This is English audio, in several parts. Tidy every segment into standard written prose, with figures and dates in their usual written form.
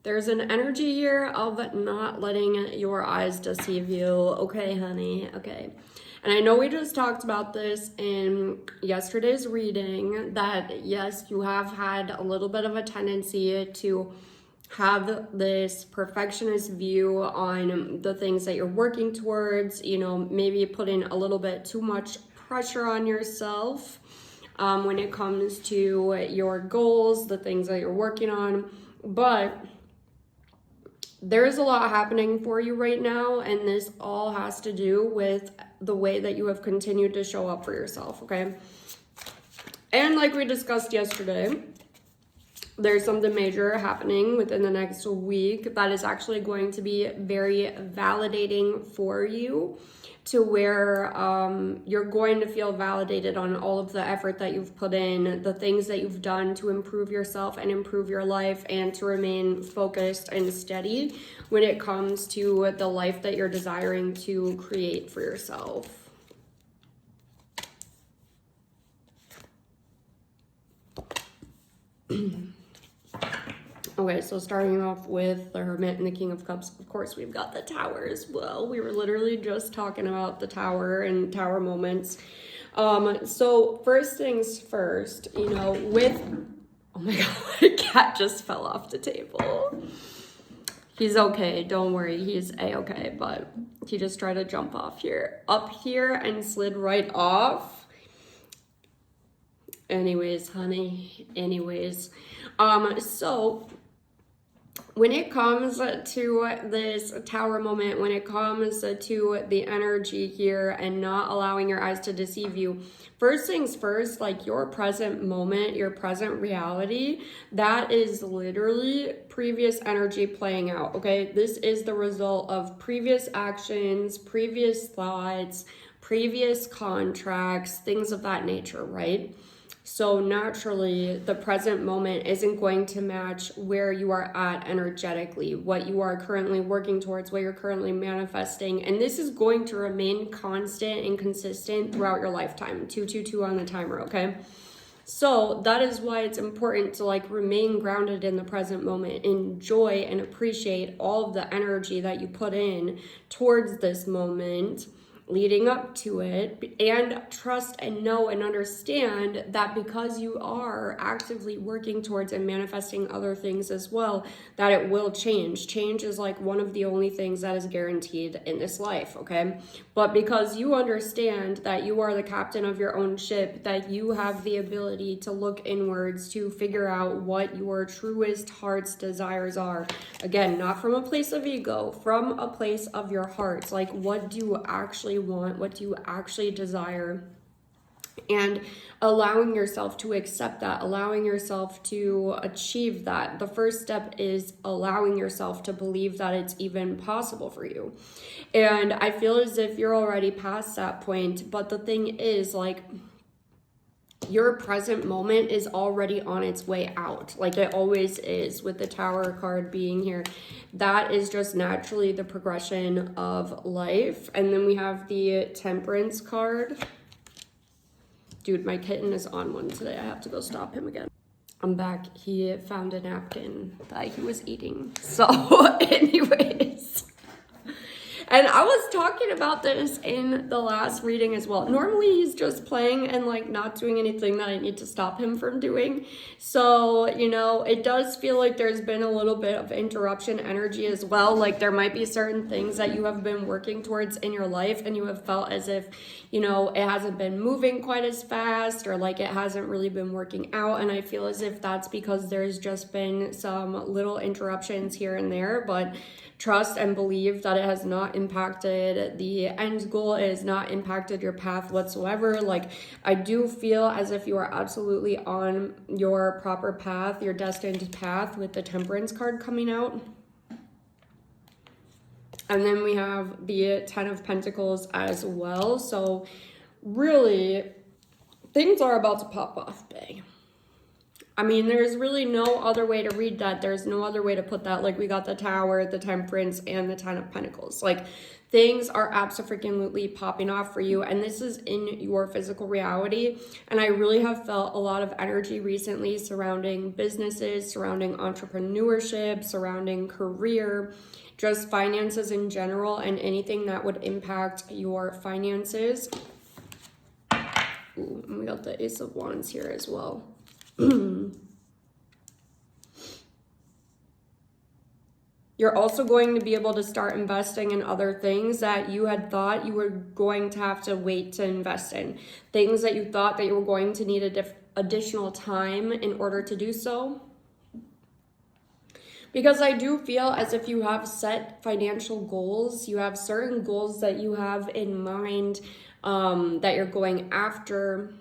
There's an energy here of not letting your eyes deceive you. Okay, honey. Okay. And I know we just talked about this in yesterday's reading that yes, you have had a little bit of a tendency to have this perfectionist view on the things that you're working towards, you know, maybe putting a little bit too much pressure on yourself when it comes to your goals, the things that you're working on. But there's a lot happening for you right now, and this all has to do with the way that you have continued to show up for yourself, okay? And like we discussed yesterday, there's something major happening within the next week that is actually going to be very validating for you, to where you're going to feel validated on all of the effort that you've put in, the things that you've done to improve yourself and improve your life, and to remain focused and steady when it comes to the life that you're desiring to create for yourself. Okay, so starting off with the Hermit and the King of Cups, of course, we've got the Tower as well. We were literally just talking about the Tower and Tower moments. So first things first, you know, with... Oh my God, my cat just fell off the table. He's okay, don't worry, he's A-okay, but he just tried to jump up here and slid right off. Anyways, honey, so when it comes to this Tower moment, when it comes to the energy here and not allowing your eyes to deceive you, first things first, like your present moment, your present reality, that is literally previous energy playing out, okay? This is the result of previous actions, previous thoughts, previous contracts, things of that nature, right? So naturally, the present moment isn't going to match where you are at energetically, what you are currently working towards, what you're currently manifesting. And this is going to remain constant and consistent throughout your lifetime. 222 on the timer, okay? So that is why it's important to like remain grounded in the present moment, enjoy and appreciate all of the energy that you put in towards this moment leading up to it, and trust and know and understand that because you are actively working towards and manifesting other things as well, that it will change. Change is like one of the only things that is guaranteed in this life, okay? But because you understand that you are the captain of your own ship, that you have the ability to look inwards to figure out what your truest heart's desires are. Again, not from a place of ego, from a place of your heart. Like, what do you actually want? What do you actually desire? And allowing yourself to accept that, allowing yourself to achieve that. The first step is allowing yourself to believe that it's even possible for you. And I feel as if you're already past that point, but the thing is, like, your present moment is already on its way out, like it always is, with the Tower card being here. That is just naturally the progression of life. And then we have the Temperance card. Dude, my kitten is on one today. I have to go stop him again. I'm back. He found a napkin that he was eating. So anyways, and I was talking about this in the last reading as well. Normally he's just playing and like not doing anything that I need to stop him from doing. So, you know, it does feel like there's been a little bit of interruption energy as well. Like there might be certain things that you have been working towards in your life and you have felt as if, you know, it hasn't been moving quite as fast, or like it hasn't really been working out. And I feel as if that's because there's just been some little interruptions here and there, but trust and believe that it has not impacted the end goal. It has not impacted your path whatsoever. Like, I do feel as if you are absolutely on your proper path, your destined path, with the Temperance card coming out. And then we have the Ten of Pentacles as well. So really, things are about to pop off big. I mean, there's really no other way to read that. There's no other way to put that. Like, we got the Tower, the Temperance, and the Ten of Pentacles. Like, things are absolutely popping off for you, and this is in your physical reality. And I really have felt a lot of energy recently surrounding businesses, surrounding entrepreneurship, surrounding career, just finances in general, and anything that would impact your finances. Ooh, and we got the Ace of Wands here as well. You're also going to be able to start investing in other things that you had thought you were going to have to wait to invest in. Things that you thought that you were going to need additional time in order to do so. Because I do feel as if you have set financial goals. You have certain goals that you have in mind that you're going after.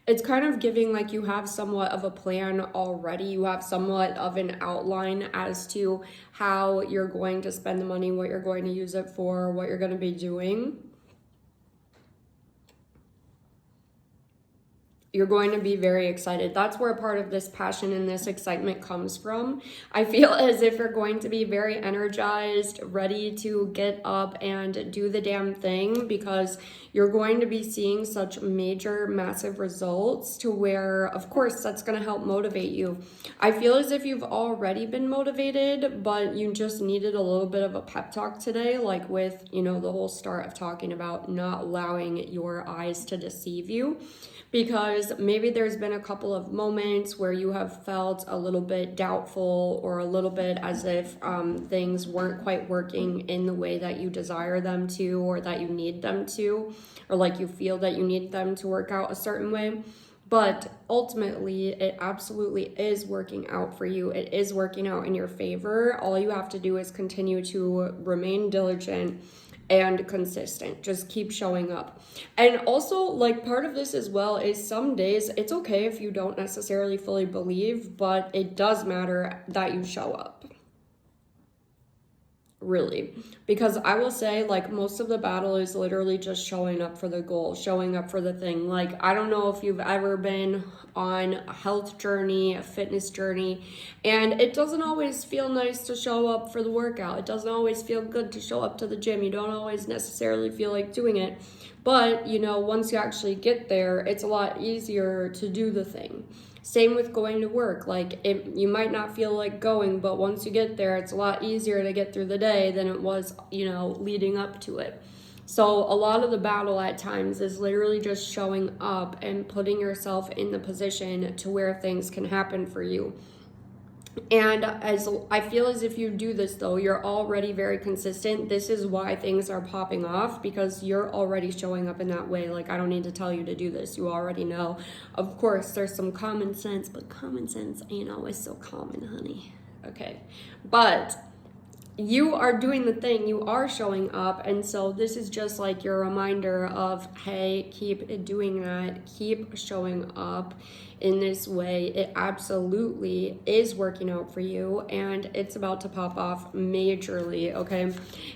It's kind of giving like you have somewhat of a plan already. You have somewhat of an outline as to how you're going to spend the money, what you're going to use it for, what you're going to be doing. You're going to be very excited. That's where part of this passion and this excitement comes from. I feel as if you're going to be very energized, ready to get up and do the damn thing, because you're going to be seeing such major, massive results to where, of course, that's going to help motivate you. I feel as if you've already been motivated, but you just needed a little bit of a pep talk today, like with, you know, the whole start of talking about not allowing your eyes to deceive you. Because maybe there's been a couple of moments where you have felt a little bit doubtful or a little bit as if things weren't quite working in the way that you desire them to, or that you need them to, or like you feel that you need them to work out a certain way. But ultimately, it absolutely is working out for you. It is working out in your favor. All you have to do is continue to remain diligent and consistent. Just keep showing up. And also, like, part of this as well is some days it's okay if you don't necessarily fully believe, but it does matter that you show up. Really. Because I will say, like, most of the battle is literally just showing up for the goal, showing up for the thing. Like, I don't know if you've ever been on a health journey, a fitness journey, and it doesn't always feel nice to show up for the workout. It doesn't always feel good to show up to the gym. You don't always necessarily feel like doing it. But, you know, once you actually get there, it's a lot easier to do the thing. Same with going to work. Like, you might not feel like going, but once you get there, it's a lot easier to get through the day than it was, you know, leading up to it. So a lot of the battle at times is literally just showing up and putting yourself in the position to where things can happen for you. And as I feel as if you do this, though, you're already very consistent. This is why things are popping off, because you're already showing up in that way. Like, I don't need to tell you to do this. You already know. Of course, there's some common sense, but common sense ain't always so common, honey. Okay. But you are doing the thing. You are showing up. And so this is just like your reminder of, hey, keep doing that. Keep showing up in this way. It absolutely is working out for you, and it's about to pop off majorly, okay?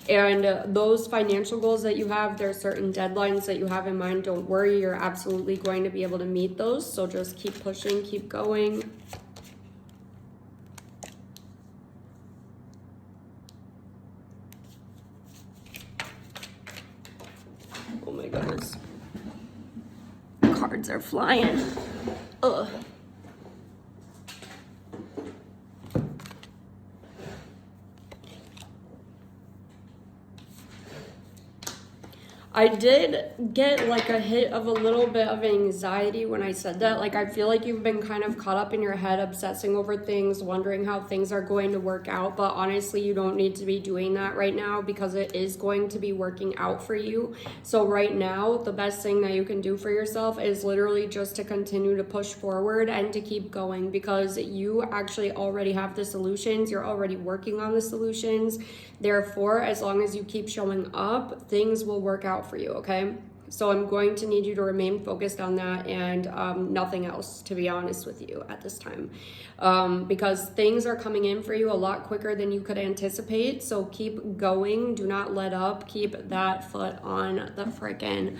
And those financial goals that you have, there are certain deadlines that you have in mind. Don't worry, you're absolutely going to be able to meet those. So just keep pushing, keep going. Oh my goodness. Cards are flying. Ugh. I did get like a hit of a little bit of anxiety when I said that. Like, I feel like you've been kind of caught up in your head, obsessing over things, wondering how things are going to work out. But honestly, you don't need to be doing that right now, because it is going to be working out for you. So right now, the best thing that you can do for yourself is literally just to continue to push forward and to keep going, because you actually already have the solutions. You're already working on the solutions. Therefore, as long as you keep showing up, things will work out for you, okay? So I'm going to need you to remain focused on that and nothing else, to be honest with you, at this time. Because things are coming in for you a lot quicker than you could anticipate. So keep going. Do not let up. Keep that foot on the freaking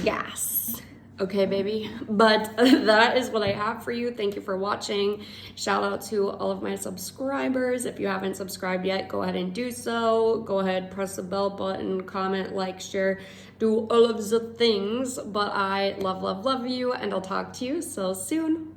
gas. Okay, baby. But that is what I have for you. Thank you for watching. Shout out to all of my subscribers. If you haven't subscribed yet, go ahead and do so. Go ahead, press the bell button, comment, like, share, do all of the things. But I love, love, love you, and I'll talk to you so soon.